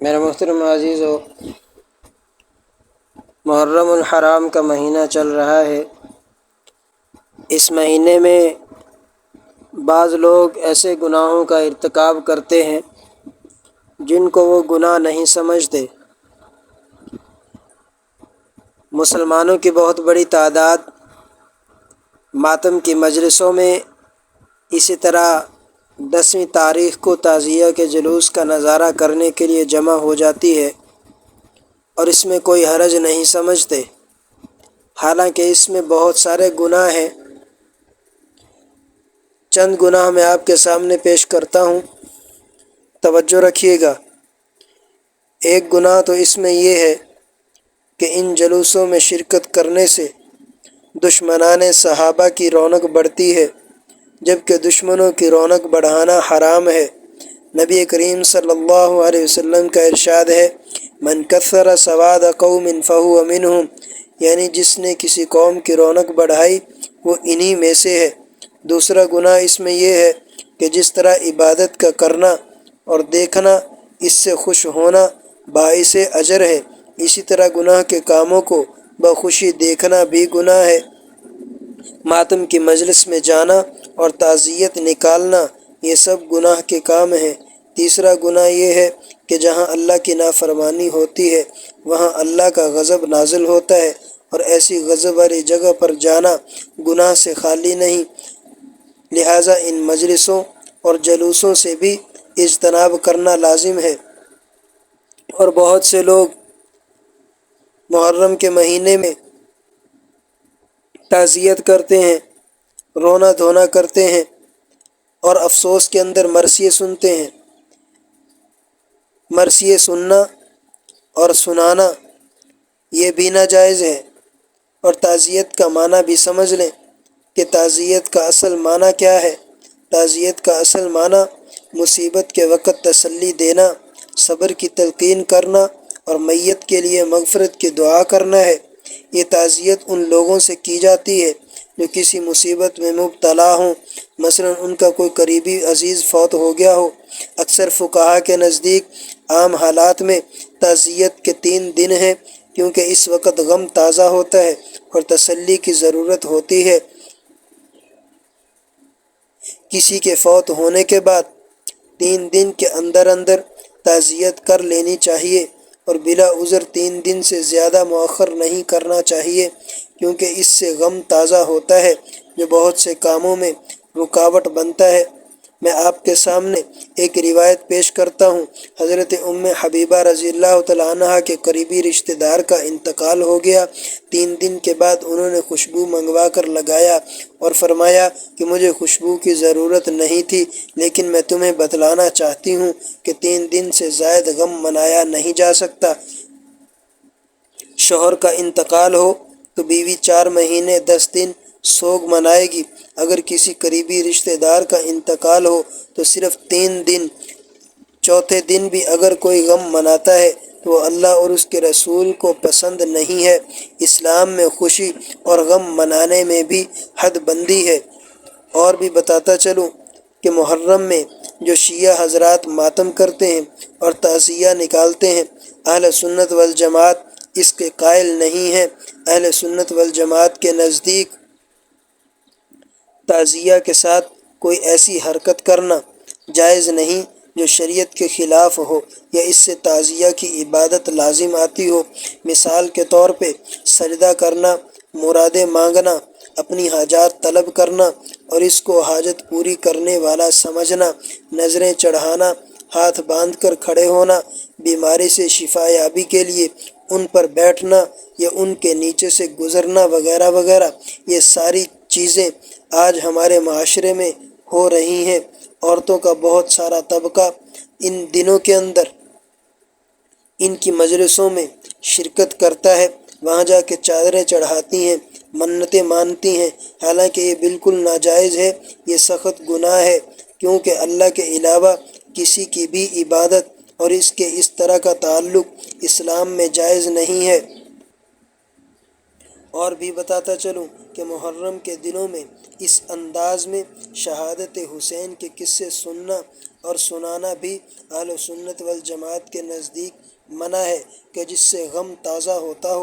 میرے محترم عزیز و محرم الحرام کا مہینہ چل رہا ہے۔ اس مہینے میں بعض لوگ ایسے گناہوں کا ارتکاب کرتے ہیں جن کو وہ گناہ نہیں سمجھتے۔ مسلمانوں کی بہت بڑی تعداد ماتم کی مجلسوں میں اسی طرح 10ویں تاریخ کو تعزیہ کے جلوس کا نظارہ کرنے کے لیے جمع ہو جاتی ہے اور اس میں کوئی حرج نہیں سمجھتے، حالانکہ اس میں بہت سارے گناہ ہیں۔ چند گناہ میں آپ کے سامنے پیش کرتا ہوں، توجہ رکھیے گا۔ ایک گناہ تو اس میں یہ ہے کہ ان جلوسوں میں شرکت کرنے سے دشمنان صحابہ کی رونق بڑھتی ہے، جبکہ دشمنوں کی رونق بڑھانا حرام ہے۔ نبی کریم صلی اللہ علیہ وسلم کا ارشاد ہے، من کثر سواد قوم فہو منہم، یعنی جس نے کسی قوم کی رونق بڑھائی وہ انہی میں سے ہے۔ دوسرا گناہ اس میں یہ ہے کہ جس طرح عبادت کا کرنا اور دیکھنا، اس سے خوش ہونا باعث اجر ہے، اسی طرح گناہ کے کاموں کو بخوشی دیکھنا بھی گناہ ہے۔ ماتم کی مجلس میں جانا اور تعزیت نکالنا یہ سب گناہ کے کام ہیں۔ تیسرا گناہ یہ ہے کہ جہاں اللہ کی نافرمانی ہوتی ہے وہاں اللہ کا غضب نازل ہوتا ہے، اور ایسی غضب والی جگہ پر جانا گناہ سے خالی نہیں۔ لہٰذا ان مجلسوں اور جلوسوں سے بھی اجتناب کرنا لازم ہے۔ اور بہت سے لوگ محرم کے مہینے میں تعزیت کرتے ہیں، رونا دھونا کرتے ہیں اور افسوس کے اندر مرثیے سنتے ہیں۔ مرثیے سننا اور سنانا یہ بھی ناجائز ہے۔ اور تعزیت کا معنی بھی سمجھ لیں کہ تعزیت کا اصل معنی کیا ہے۔ تعزیت کا اصل معنی مصیبت کے وقت تسلی دینا، صبر کی تلقین کرنا اور میت کے لیے مغفرت کی دعا کرنا ہے۔ یہ تعزیت ان لوگوں سے کی جاتی ہے جو کسی مصیبت میں مبتلا ہوں، مثلا ان کا کوئی قریبی عزیز فوت ہو گیا ہو۔ اکثر فقہا کے نزدیک عام حالات میں تعزیت کے 3 دن ہیں، کیونکہ اس وقت غم تازہ ہوتا ہے اور تسلی کی ضرورت ہوتی ہے۔ کسی کے فوت ہونے کے بعد 3 دن کے اندر اندر تعزیت کر لینی چاہیے، اور بلا عذر 3 دن سے زیادہ مؤخر نہیں کرنا چاہیے، کیونکہ اس سے غم تازہ ہوتا ہے جو بہت سے کاموں میں رکاوٹ بنتا ہے۔ میں آپ کے سامنے ایک روایت پیش کرتا ہوں۔ حضرت ام حبیبہ رضی اللہ تعالیٰ عنہا کے قریبی رشتہ دار کا انتقال ہو گیا۔ 3 دن کے بعد انہوں نے خوشبو منگوا کر لگایا اور فرمایا کہ مجھے خوشبو کی ضرورت نہیں تھی، لیکن میں تمہیں بتلانا چاہتی ہوں کہ 3 دن سے زائد غم منایا نہیں جا سکتا۔ شوہر کا انتقال ہو تو بیوی 4 مہینے 10 دن سوگ منائے گی۔ اگر کسی قریبی رشتہ دار کا انتقال ہو تو صرف 3 دن۔ چوتھے دن بھی اگر کوئی غم مناتا ہے تو وہ اللہ اور اس کے رسول کو پسند نہیں ہے۔ اسلام میں خوشی اور غم منانے میں بھی حد بندی ہے۔ اور بھی بتاتا چلوں کہ محرم میں جو شیعہ حضرات ماتم کرتے ہیں اور تعزیہ نکالتے ہیں، اہل سنت والجماعت اس کے قائل نہیں ہیں۔ اہل سنت والجماعت کے نزدیک تعزیہ کے ساتھ کوئی ایسی حرکت کرنا جائز نہیں جو شریعت کے خلاف ہو یا اس سے تعزیہ کی عبادت لازم آتی ہو۔ مثال کے طور پہ سجدہ کرنا، مرادیں مانگنا، اپنی حاجات طلب کرنا اور اس کو حاجت پوری کرنے والا سمجھنا، نظریں چڑھانا، ہاتھ باندھ کر کھڑے ہونا، بیماری سے شفا یابی کے لیے ان پر بیٹھنا یا ان کے نیچے سے گزرنا وغیرہ وغیرہ، یہ ساری چیزیں آج ہمارے معاشرے میں ہو رہی ہیں۔ عورتوں کا بہت سارا طبقہ ان دنوں کے اندر ان کی مجلسوں میں شرکت کرتا ہے، وہاں جا کے چادریں چڑھاتی ہیں، منتیں مانتی ہیں، حالانکہ یہ بالکل ناجائز ہے، یہ سخت گناہ ہے، کیونکہ اللہ کے علاوہ کسی کی بھی عبادت اور اس طرح کا تعلق اسلام میں جائز نہیں ہے۔ اور بھی بتاتا چلوں کہ محرم کے دنوں میں اس انداز میں شہادت حسین کے قصے سننا اور سنانا بھی اہل سنت والجماعت کے نزدیک منع ہے کہ جس سے غم تازہ ہوتا ہو